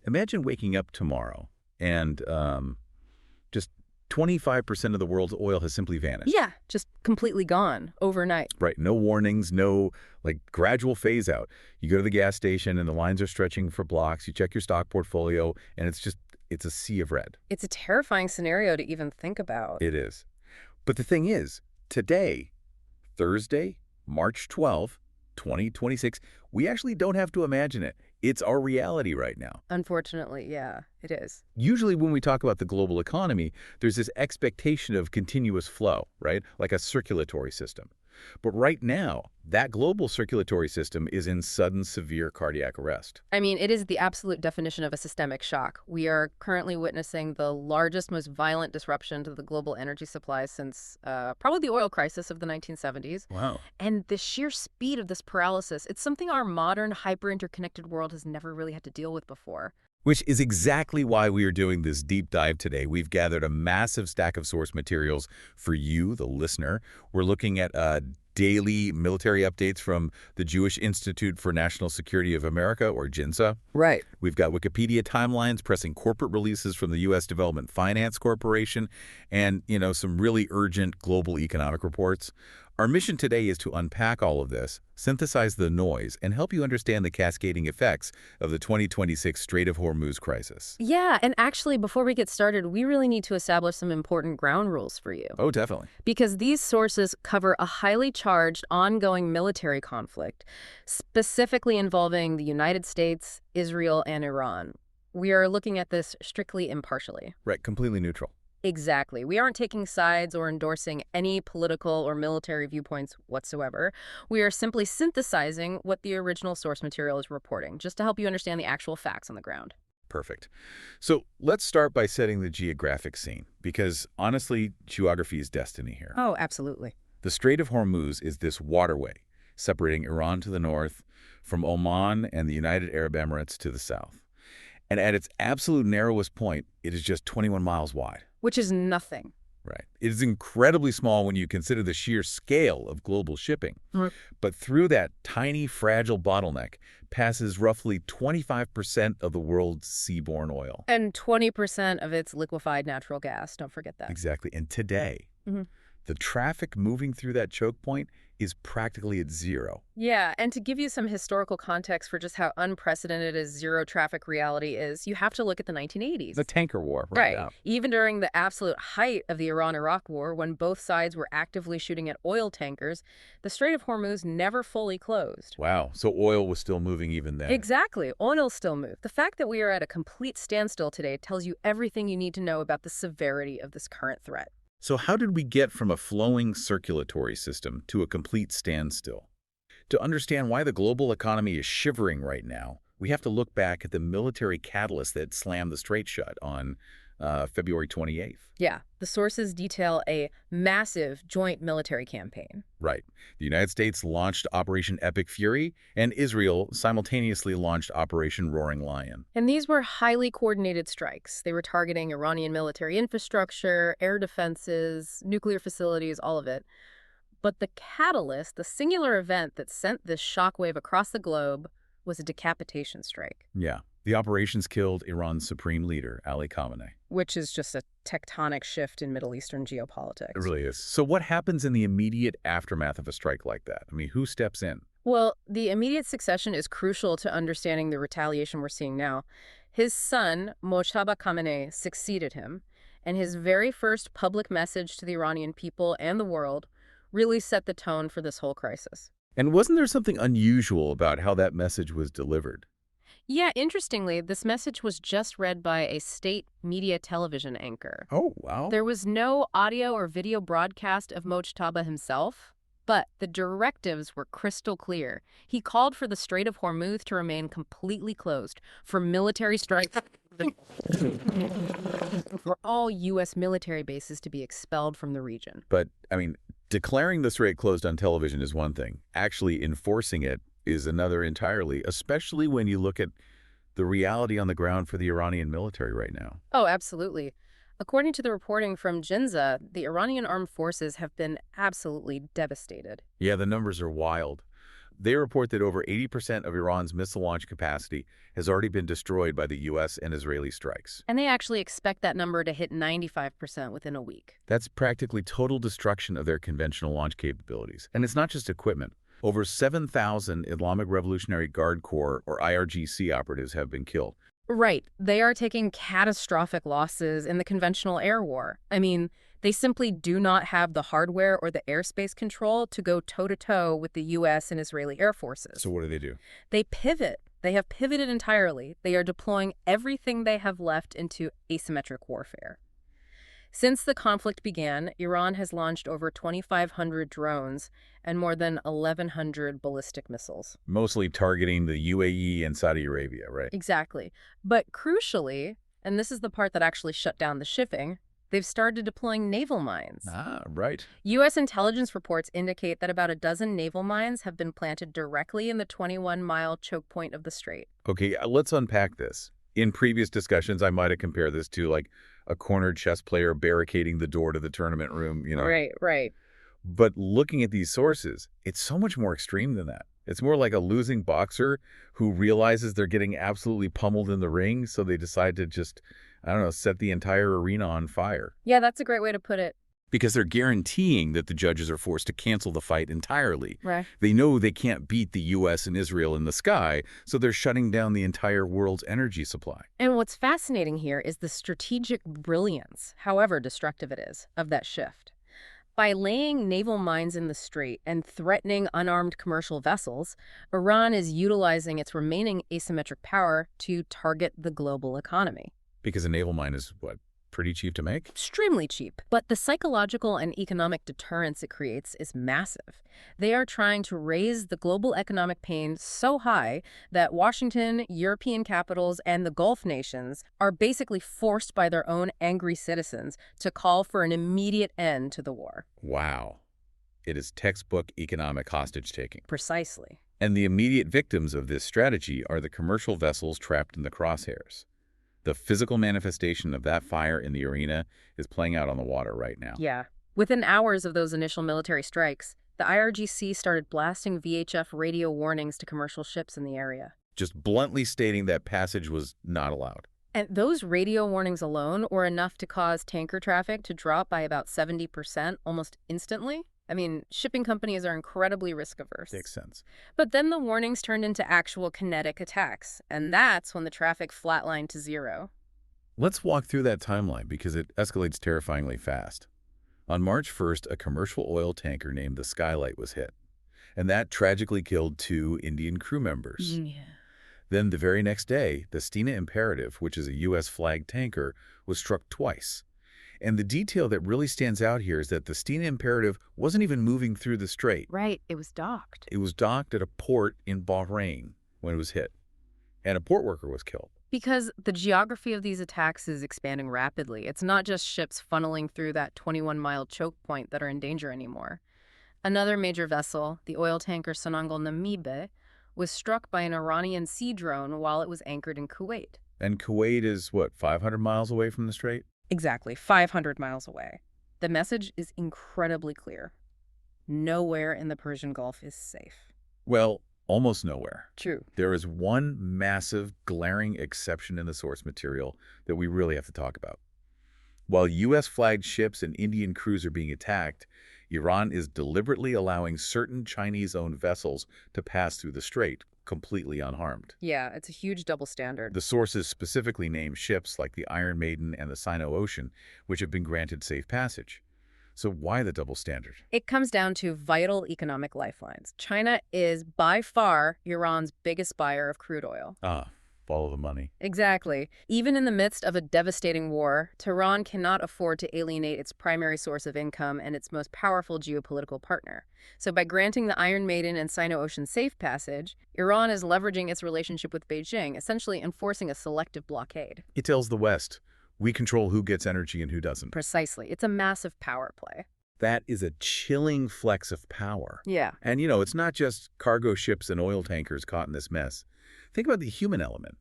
Imagine waking up tomorrow and just 25% of the world's oil has simply vanished. Yeah, just completely gone overnight. Right. No warnings, no like gradual phase out. You go to the gas station and the lines are stretching for blocks. You check your stock portfolio and it's a sea of red. It's a terrifying scenario to even think about. It is. But the thing is, today, Thursday, March 12th, 2026, we actually don't have to imagine it. It's our reality right now. Unfortunately, yeah, it is. Usually when we talk about the global economy, there's this expectation of continuous flow, right? Like a circulatory system. But right now, that global circulatory system is in sudden, severe cardiac arrest. I mean, it is the absolute definition of a systemic shock. We are currently witnessing the largest, most violent disruption to the global energy supply since probably the oil crisis of the 1970s. Wow. And the sheer speed of this paralysis, it's something our modern, hyper-interconnected world has never really had to deal with before. Which is exactly why we are doing this deep dive today. We've gathered a massive stack of source materials for you, the listener. We're looking at daily military updates from the Jewish Institute for National Security of America, or JINSA. Right. We've got Wikipedia timelines pressing corporate releases from the U.S. Development Finance Corporation and, some really urgent global economic reports. Our mission today is to unpack all of this, synthesize the noise, and help you understand the cascading effects of the 2026 Strait of Hormuz crisis. Yeah, and actually, before we get started, we really need to establish some important ground rules for you. Oh, definitely. Because these sources cover a highly charged, ongoing military conflict, specifically involving the United States, Israel, and Iran. We are looking at this strictly impartially. Right, completely neutral. Exactly. We aren't taking sides or endorsing any political or military viewpoints whatsoever. We are simply synthesizing what the original source material is reporting, just to help you understand the actual facts on the ground. Perfect. So let's start by setting the geographic scene, because honestly, geography is destiny here. Oh, absolutely. The Strait of Hormuz is this waterway separating Iran to the north from Oman and the United Arab Emirates to the south. And at its absolute narrowest point, it is just 21 miles wide. Which is nothing. Right. It is incredibly small when you consider the sheer scale of global shipping. Right. But through that tiny, fragile bottleneck passes roughly 25% of the world's seaborne oil. And 20% of its liquefied natural gas. Don't forget that. Exactly. And today, the traffic moving through that choke point is practically at zero. Yeah, and to give you some historical context for just how unprecedented a zero traffic reality is, you have to look at the 1980s. The tanker war. Right. Now. Even during the absolute height of the Iran-Iraq war, when both sides were actively shooting at oil tankers, the Strait of Hormuz never fully closed. Wow. So oil was still moving even then. Exactly. Oil still moved. The fact that we are at a complete standstill today tells you everything you need to know about the severity of this current threat. So how did we get from a flowing circulatory system to a complete standstill? To understand why the global economy is shivering right now, we have to look back at the military catalyst that slammed the strait shut on February 28th. Yeah, the sources detail a massive joint military campaign. Right. The United States launched Operation Epic Fury, and Israel simultaneously launched Operation Roaring Lion. And these were highly coordinated strikes. They were targeting Iranian military infrastructure, air defenses, nuclear facilities, all of it. But the catalyst, the singular event that sent this shockwave across the globe, was a decapitation strike. Yeah. The operations killed Iran's supreme leader, Ali Khamenei. Which is just a tectonic shift in Middle Eastern geopolitics. It really is. So what happens in the immediate aftermath of a strike like that? I mean, who steps in? Well, the immediate succession is crucial to understanding the retaliation we're seeing now. His son, Mojtaba Khamenei, succeeded him, and his very first public message to the Iranian people and the world really set the tone for this whole crisis. And wasn't there something unusual about how that message was delivered? Yeah, interestingly, this message was just read by a state media television anchor. Oh, wow. There was no audio or video broadcast of Mojtaba himself, but the directives were crystal clear. He called for the Strait of Hormuz to remain completely closed, for military strikes, for all U.S. military bases to be expelled from the region. But, I mean, declaring the strait closed on television is one thing. Actually enforcing it is another entirely, especially when you look at the reality on the ground for the Iranian military right now. Oh, absolutely. According to the reporting from JINSA, the Iranian armed forces have been absolutely devastated. Yeah, the numbers are wild. They report that over 80% of Iran's missile launch capacity has already been destroyed by the U.S. and Israeli strikes. And they actually expect that number to hit 95% within a week. That's practically total destruction of their conventional launch capabilities. And it's not just equipment. Over 7,000 Islamic Revolutionary Guard Corps, or IRGC, operatives have been killed. Right. They are taking catastrophic losses in the conventional air war. I mean, they simply do not have the hardware or the airspace control to go toe-to-toe with the U.S. and Israeli air forces. So what do? They pivot. They have pivoted entirely. They are deploying everything they have left into asymmetric warfare. Since the conflict began, Iran has launched over 2,500 drones and more than 1,100 ballistic missiles. Mostly targeting the UAE and Saudi Arabia, right? Exactly. But crucially, and this is the part that actually shut down the shipping, they've started deploying naval mines. Ah, right. U.S. intelligence reports indicate that about a dozen naval mines have been planted directly in the 21-mile choke point of the strait. Okay, let's unpack this. In previous discussions, I might have compared this to like a cornered chess player barricading the door to the tournament room, Right. But looking at these sources, it's so much more extreme than that. It's more like a losing boxer who realizes they're getting absolutely pummeled in the ring, so they decide to just, set the entire arena on fire. Yeah, that's a great way to put it. Because they're guaranteeing that the judges are forced to cancel the fight entirely. Right. They know they can't beat the U.S. and Israel in the sky, so they're shutting down the entire world's energy supply. And what's fascinating here is the strategic brilliance, however destructive it is, of that shift. By laying naval mines in the strait and threatening unarmed commercial vessels, Iran is utilizing its remaining asymmetric power to target the global economy. Because a naval mine is, pretty cheap to make? Extremely cheap. But the psychological and economic deterrence it creates is massive. They are trying to raise the global economic pain so high that Washington, European capitals, and the Gulf nations are basically forced by their own angry citizens to call for an immediate end to the war. Wow. It is textbook economic hostage-taking. Precisely. And the immediate victims of this strategy are the commercial vessels trapped in the crosshairs. The physical manifestation of that fire in the arena is playing out on the water right now. Yeah. Within hours of those initial military strikes, the IRGC started blasting VHF radio warnings to commercial ships in the area. Just bluntly stating that passage was not allowed. And those radio warnings alone were enough to cause tanker traffic to drop by about 70% almost instantly. I mean, shipping companies are incredibly risk-averse. Makes sense. But then the warnings turned into actual kinetic attacks, and that's when the traffic flatlined to zero. Let's walk through that timeline because it escalates terrifyingly fast. On March 1st, a commercial oil tanker named the Skylight was hit, and that tragically killed 2 Indian crew members. Yeah. Then the very next day, the Stena Imperative, which is a U.S.-flagged tanker, was struck twice. And the detail that really stands out here is that the Stena Imperative wasn't even moving through the strait. Right, it was docked. It was docked at a port in Bahrain when it was hit, and a port worker was killed. Because the geography of these attacks is expanding rapidly. It's not just ships funneling through that 21-mile choke point that are in danger anymore. Another major vessel, the oil tanker Sonangol Namibe, was struck by an Iranian sea drone while it was anchored in Kuwait. And Kuwait is, 500 miles away from the strait? Exactly, 500 miles away. The message is incredibly clear. Nowhere in the Persian Gulf is safe. Well, almost nowhere. True. There is one massive, glaring exception in the source material that we really have to talk about. While U.S.-flagged ships and Indian crews are being attacked, Iran is deliberately allowing certain Chinese-owned vessels to pass through the strait, completely unharmed. Yeah, it's a huge double standard. The sources specifically name ships like the Iron Maiden and the Sino-Ocean, which have been granted safe passage. So why the double standard? It comes down to vital economic lifelines. China is by far Iran's biggest buyer of crude oil. Follow the money. Exactly. Even in the midst of a devastating war, Tehran cannot afford to alienate its primary source of income and its most powerful geopolitical partner. So by granting the Iron Maiden and Sino-Ocean safe passage, Iran is leveraging its relationship with Beijing, essentially enforcing a selective blockade. It tells the West, we control who gets energy and who doesn't. Precisely. It's a massive power play. That is a chilling flex of power. Yeah. And, it's not just cargo ships and oil tankers caught in this mess. Think about the human element.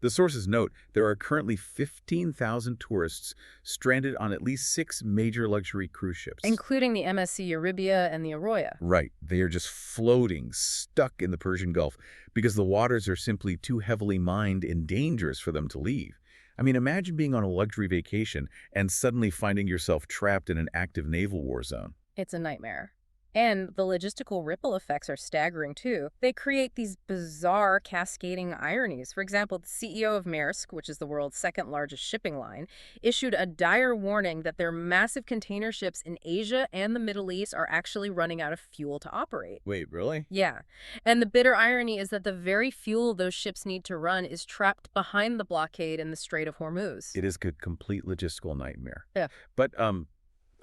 The sources note there are currently 15,000 tourists stranded on at least 6 major luxury cruise ships. Including the MSC Eurybia and the Arroyo. Right. They are just floating, stuck in the Persian Gulf, because the waters are simply too heavily mined and dangerous for them to leave. I mean, imagine being on a luxury vacation and suddenly finding yourself trapped in an active naval war zone. It's a nightmare. And the logistical ripple effects are staggering, too. They create these bizarre cascading ironies. For example, the CEO of Maersk, which is the world's second largest shipping line, issued a dire warning that their massive container ships in Asia and the Middle East are actually running out of fuel to operate. Wait, really? Yeah. And the bitter irony is that the very fuel those ships need to run is trapped behind the blockade in the Strait of Hormuz. It is a complete logistical nightmare. Yeah. But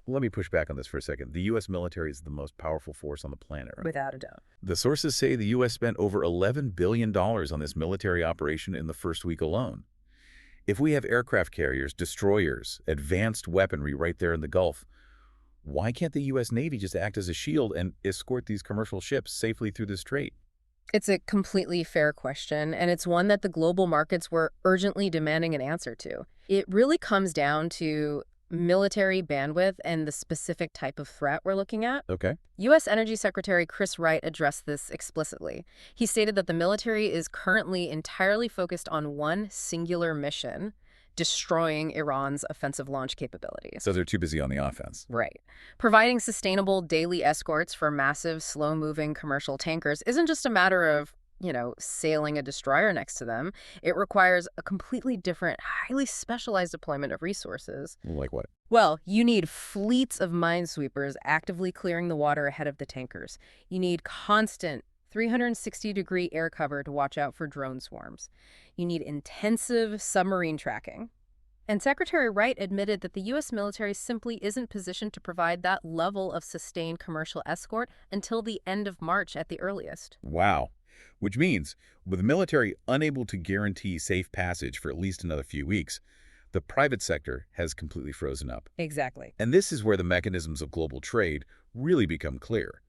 let me push back on this for a second. The U.S. military is the most powerful force on the planet, right? Without a doubt. The sources say the U.S. spent over $11 billion on this military operation in the first week alone. If we have aircraft carriers, destroyers, advanced weaponry right there in the Gulf, why can't the U.S. Navy just act as a shield and escort these commercial ships safely through the strait? It's a completely fair question, and it's one that the global markets were urgently demanding an answer to. It really comes down to military bandwidth and the specific type of threat we're looking at. Okay. U.S. Energy Secretary Chris Wright addressed this explicitly. He stated that the military is currently entirely focused on one singular mission: destroying Iran's offensive launch capabilities. So they're too busy on the offense. Right. Providing sustainable daily escorts for massive, slow-moving commercial tankers isn't just a matter of sailing a destroyer next to them. It requires a completely different, highly specialized deployment of resources. Like what? Well, you need fleets of minesweepers actively clearing the water ahead of the tankers. You need constant 360-degree air cover to watch out for drone swarms. You need intensive submarine tracking. And Secretary Wright admitted that the U.S. military simply isn't positioned to provide that level of sustained commercial escort until the end of March at the earliest. Wow. Which means, with the military unable to guarantee safe passage for at least another few weeks, the private sector has completely frozen up. Exactly. And this is where the mechanisms of global trade really become clear.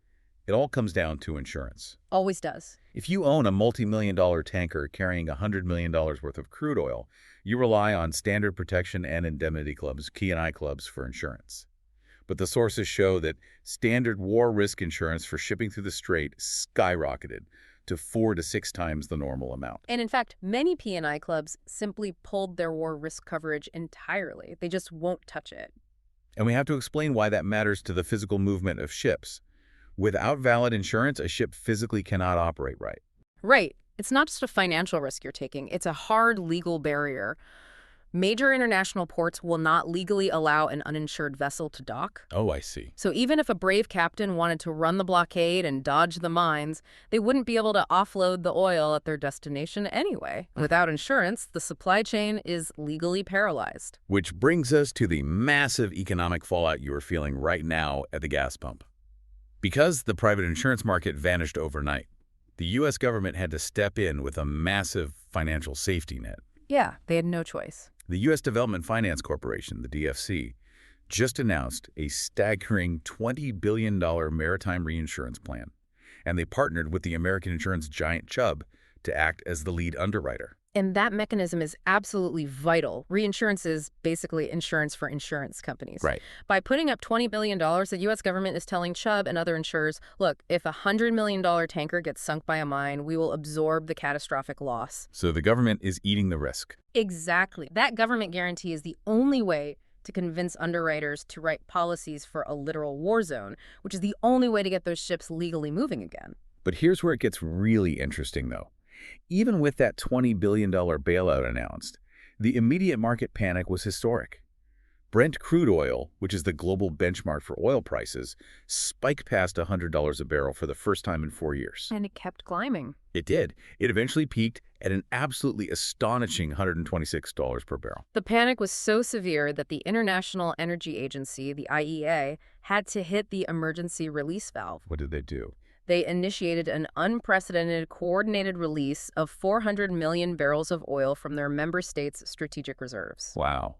It all comes down to insurance. Always does. If you own a multi-million-dollar tanker carrying $100 million worth of crude oil, you rely on standard protection and indemnity clubs, K&I clubs, for insurance. But the sources show that standard war risk insurance for shipping through the strait skyrocketed to 4 to 6 times the normal amount. And in fact, many P&I clubs simply pulled their war risk coverage entirely. They just won't touch it. And we have to explain why that matters to the physical movement of ships. Without valid insurance, a ship physically cannot operate right. Right. It's not just a financial risk you're taking. It's a hard legal barrier. Major international ports will not legally allow an uninsured vessel to dock. Oh, I see. So even if a brave captain wanted to run the blockade and dodge the mines, they wouldn't be able to offload the oil at their destination anyway. Without insurance, the supply chain is legally paralyzed. Which brings us to the massive economic fallout you are feeling right now at the gas pump. Because the private insurance market vanished overnight, the U.S. government had to step in with a massive financial safety net. Yeah, they had no choice. The U.S. Development Finance Corporation, the DFC, just announced a staggering $20 billion maritime reinsurance plan, and they partnered with the American insurance giant Chubb to act as the lead underwriter. And that mechanism is absolutely vital. Reinsurance is basically insurance for insurance companies. Right. By putting up $20 billion, the U.S. government is telling Chubb and other insurers, look, if a $100 million tanker gets sunk by a mine, we will absorb the catastrophic loss. So the government is eating the risk. Exactly. That government guarantee is the only way to convince underwriters to write policies for a literal war zone, which is the only way to get those ships legally moving again. But here's where it gets really interesting, though. Even with that $20 billion bailout announced, the immediate market panic was historic. Brent crude oil, which is the global benchmark for oil prices, spiked past $100 a barrel for the first time in 4 years. And it kept climbing. It did. It eventually peaked at an absolutely astonishing $126 per barrel. The panic was so severe that the International Energy Agency, the IEA, had to hit the emergency release valve. What did they do? They initiated an unprecedented coordinated release of 400 million barrels of oil from their member states' strategic reserves. Wow.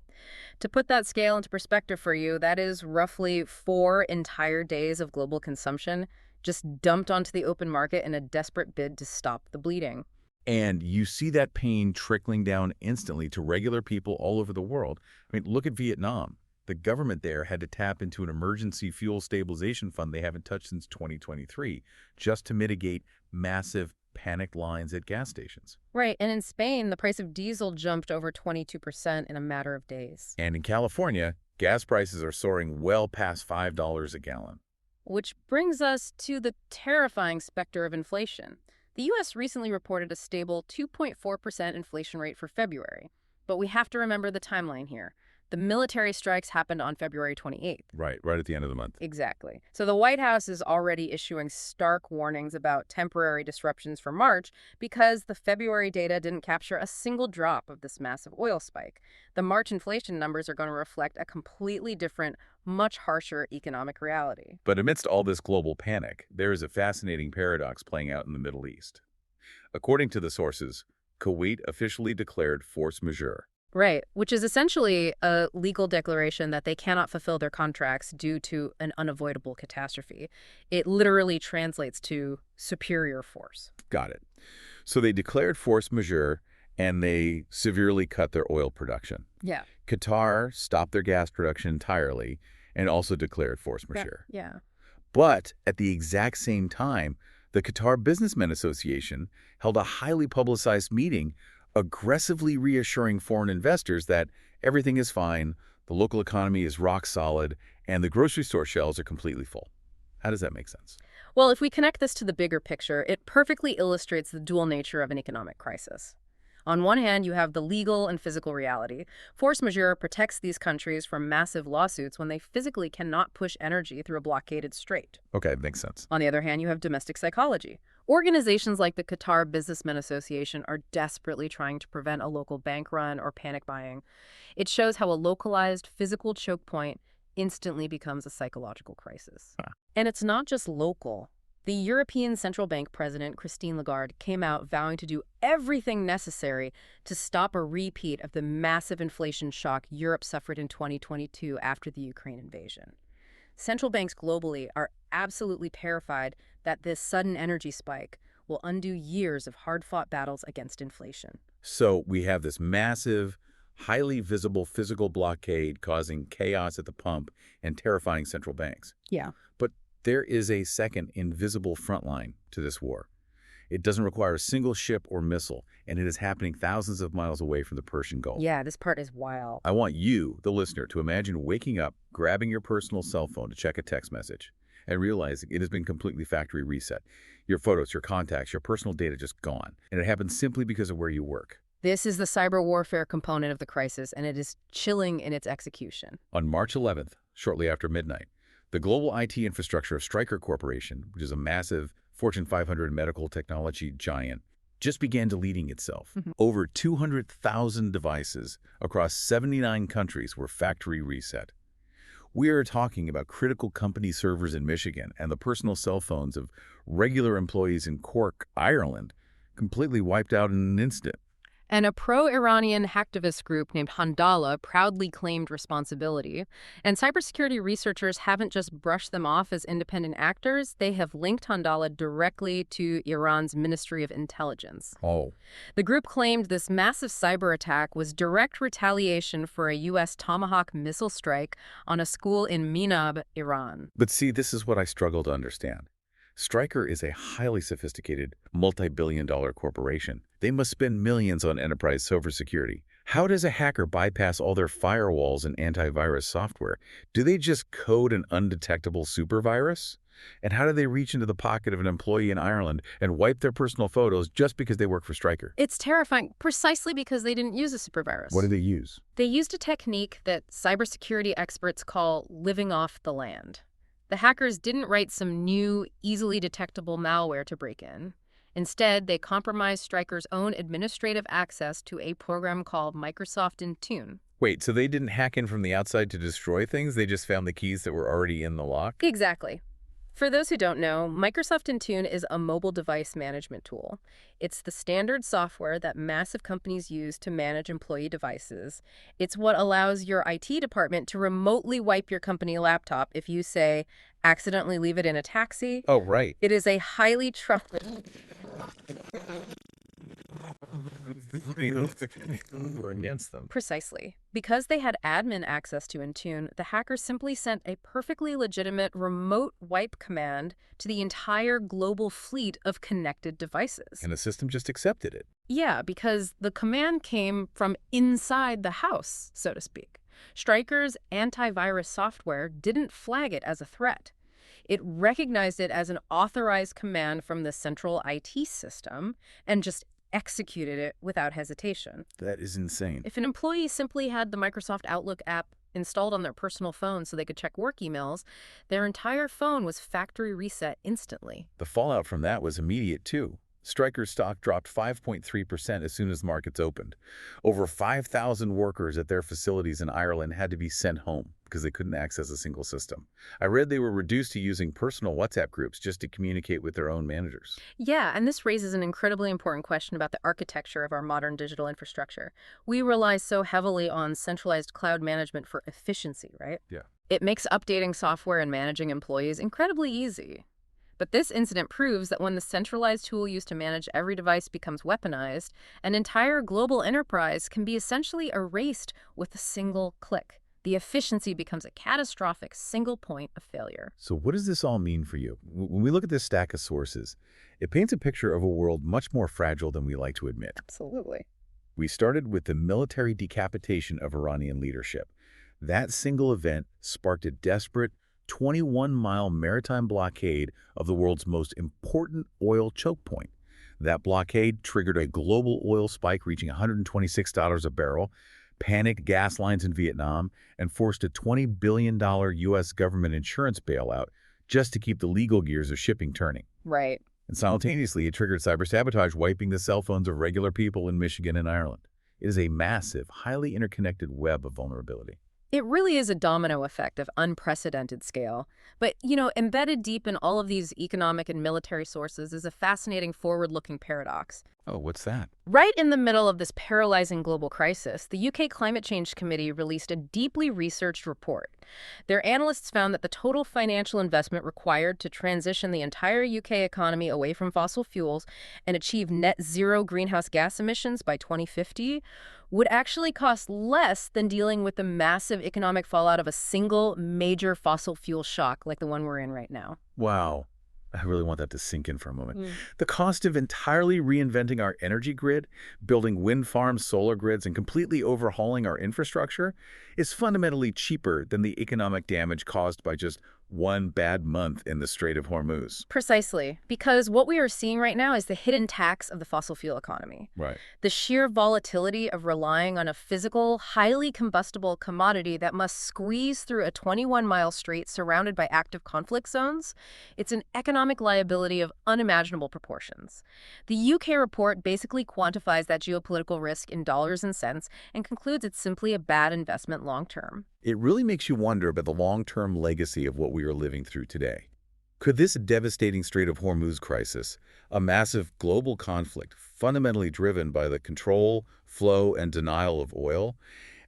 To put that scale into perspective for you, that is roughly 4 entire days of global consumption just dumped onto the open market in a desperate bid to stop the bleeding. And you see that pain trickling down instantly to regular people all over the world. I mean, look at Vietnam. The government there had to tap into an emergency fuel stabilization fund they haven't touched since 2023 just to mitigate massive panicked lines at gas stations. Right, and in Spain, the price of diesel jumped over 22% in a matter of days. And in California, gas prices are soaring well past $5 a gallon. Which brings us to the terrifying specter of inflation. The U.S. recently reported a stable 2.4% inflation rate for February. But we have to remember the timeline here. The military strikes happened on February 28th. Right at the end of the month. Exactly. So the White House is already issuing stark warnings about temporary disruptions for March because the February data didn't capture a single drop of this massive oil spike. The March inflation numbers are going to reflect a completely different, much harsher economic reality. But amidst all this global panic, there is a fascinating paradox playing out in the Middle East. According to the sources, Kuwait officially declared force majeure. Right, which is essentially a legal declaration that they cannot fulfill their contracts due to an unavoidable catastrophe. It literally translates to superior force. Got it. So they declared force majeure, and they severely cut their oil production. Yeah. Qatar stopped their gas production entirely and also declared force majeure. Yeah. But at the exact same time, the Qatar Businessmen Association held a highly publicized meeting aggressively reassuring foreign investors that everything is fine, the local economy is rock solid, and the grocery store shelves are completely full. How does that make sense? Well, if we connect this to the bigger picture, it perfectly illustrates the dual nature of an economic crisis. On one hand, you have the legal and physical reality. Force majeure protects these countries from massive lawsuits when they physically cannot push energy through a blockaded strait. Okay, makes sense. On the other hand, you have domestic psychology. Organizations like the Qatar Businessmen Association are desperately trying to prevent a local bank run or panic buying. It shows how a localized physical choke point instantly becomes a psychological crisis. And it's not just local. The European Central Bank President, Christine Lagarde, came out vowing to do everything necessary to stop a repeat of the massive inflation shock Europe suffered in 2022 after the Ukraine invasion. Central banks globally are absolutely terrified that this sudden energy spike will undo years of hard-fought battles against inflation. So we have this massive, highly visible physical blockade causing chaos at the pump and terrifying central banks. Yeah. But there is a second invisible front line to this war. It doesn't require a single ship or missile, and it is happening thousands of miles away from the Persian Gulf. Yeah, this part is wild. I want you, the listener, to imagine waking up, grabbing your personal cell phone to check a text message, and realizing it has been completely factory reset. Your photos, your contacts, your personal data just gone. And it happens simply because of where you work. This is the cyber warfare component of the crisis, and it is chilling in its execution. On March 11th, shortly after midnight, the global IT infrastructure of Stryker Corporation, which is a massive Fortune 500 medical technology giant, just began deleting itself. Over 200,000 devices across 79 countries were factory reset. We are talking about critical company servers in Michigan and the personal cell phones of regular employees in Cork, Ireland, completely wiped out in an instant. And a pro-Iranian hacktivist group named Handala proudly claimed responsibility. And cybersecurity researchers haven't just brushed them off as independent actors. They have linked Handala directly to Iran's Ministry of Intelligence. Oh. The group claimed this massive cyber attack was direct retaliation for a U.S. Tomahawk missile strike on a school in Minab, Iran. But see, this is what I struggle to understand. Stryker is a highly sophisticated, multi-billion-dollar corporation. They must spend millions on enterprise cybersecurity. How does a hacker bypass all their firewalls and antivirus software? Do they just code an undetectable supervirus? And how do they reach into the pocket of an employee in Ireland and wipe their personal photos just because they work for Stryker? It's terrifying, precisely because they didn't use a supervirus. What did they use? They used a technique that cybersecurity experts call living off the land. The hackers didn't write some new, easily detectable malware to break in. Instead, they compromised Stryker's own administrative access to a program called Microsoft Intune. Wait, so they didn't hack in from the outside to destroy things? They just found the keys that were already in the lock? Exactly. For those who don't know, Microsoft Intune is a mobile device management tool. It's the standard software that massive companies use to manage employee devices. It's what allows your IT department to remotely wipe your company laptop if you, say, accidentally leave it in a taxi. Oh, right. It is a highly trusted... Were against them. Precisely. Because they had admin access to Intune, the hackers simply sent a perfectly legitimate remote wipe command to the entire global fleet of connected devices. And the system just accepted it. Yeah, because the command came from inside the house, so to speak. Stryker's antivirus software didn't flag it as a threat. It recognized it as an authorized command from the central IT system and just executed it without hesitation. That is insane. If an employee simply had the Microsoft Outlook app installed on their personal phone so they could check work emails, their entire phone was factory reset instantly. The fallout from that was immediate, too. Stryker's stock dropped 5.3% as soon as the markets opened. Over 5,000 workers at their facilities in Ireland had to be sent home because they couldn't access a single system. I read they were reduced to using personal WhatsApp groups just to communicate with their own managers. Yeah, and this raises an incredibly important question about the architecture of our modern digital infrastructure. We rely so heavily on centralized cloud management for efficiency, right? Yeah. It makes updating software and managing employees incredibly easy. But this incident proves that when the centralized tool used to manage every device becomes weaponized, an entire global enterprise can be essentially erased with a single click. The efficiency becomes a catastrophic single point of failure. So what does this all mean for you? When we look at this stack of sources, it paints a picture of a world much more fragile than we like to admit. Absolutely. We started with the military decapitation of Iranian leadership. That single event sparked a desperate 21-mile maritime blockade of the world's most important oil choke point. That blockade triggered a global oil spike reaching $126 a barrel, panicked gas lines in Vietnam, and forced a $20 billion U.S. government insurance bailout just to keep the legal gears of shipping turning. Right. And simultaneously, it triggered cyber-sabotage, wiping the cell phones of regular people in Michigan and Ireland. It is a massive, highly interconnected web of vulnerability. It really is a domino effect of unprecedented scale. But, embedded deep in all of these economic and military sources is a fascinating forward-looking paradox. Oh, what's that? Right in the middle of this paralyzing global crisis, the UK Climate Change Committee released a deeply researched report. Their analysts found that the total financial investment required to transition the entire UK economy away from fossil fuels and achieve net zero greenhouse gas emissions by 2050 would actually cost less than dealing with the massive economic fallout of a single major fossil fuel shock like the one we're in right now. Wow. I really want that to sink in for a moment. The cost of entirely reinventing our energy grid, building wind farms, solar grids, and completely overhauling our infrastructure is fundamentally cheaper than the economic damage caused by just one bad month in the Strait of Hormuz. Precisely, because what we are seeing right now is the hidden tax of the fossil fuel economy. Right. The sheer volatility of relying on a physical, highly combustible commodity that must squeeze through a 21-mile strait surrounded by active conflict zones, it's an economic liability of unimaginable proportions. The UK report basically quantifies that geopolitical risk in dollars and cents and concludes it's simply a bad investment long-term. It really makes you wonder about the long-term legacy of what we are living through today. Could this devastating Strait of Hormuz crisis, a massive global conflict fundamentally driven by the control, flow, and denial of oil,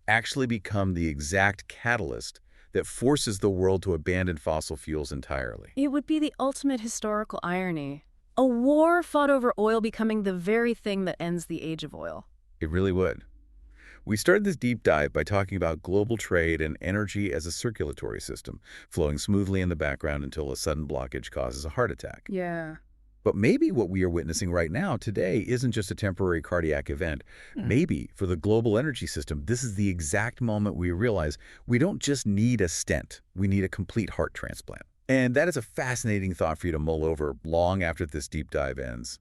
actually become the exact catalyst that forces the world to abandon fossil fuels entirely? It would be the ultimate historical irony. A war fought over oil becoming the very thing that ends the age of oil. It really would. We started this deep dive by talking about global trade and energy as a circulatory system, flowing smoothly in the background until a sudden blockage causes a heart attack. Yeah. But maybe what we are witnessing right now today isn't just a temporary cardiac event. Maybe for the global energy system, this is the exact moment we realize we don't just need a stent, we need a complete heart transplant. And that is a fascinating thought for you to mull over long after this deep dive ends.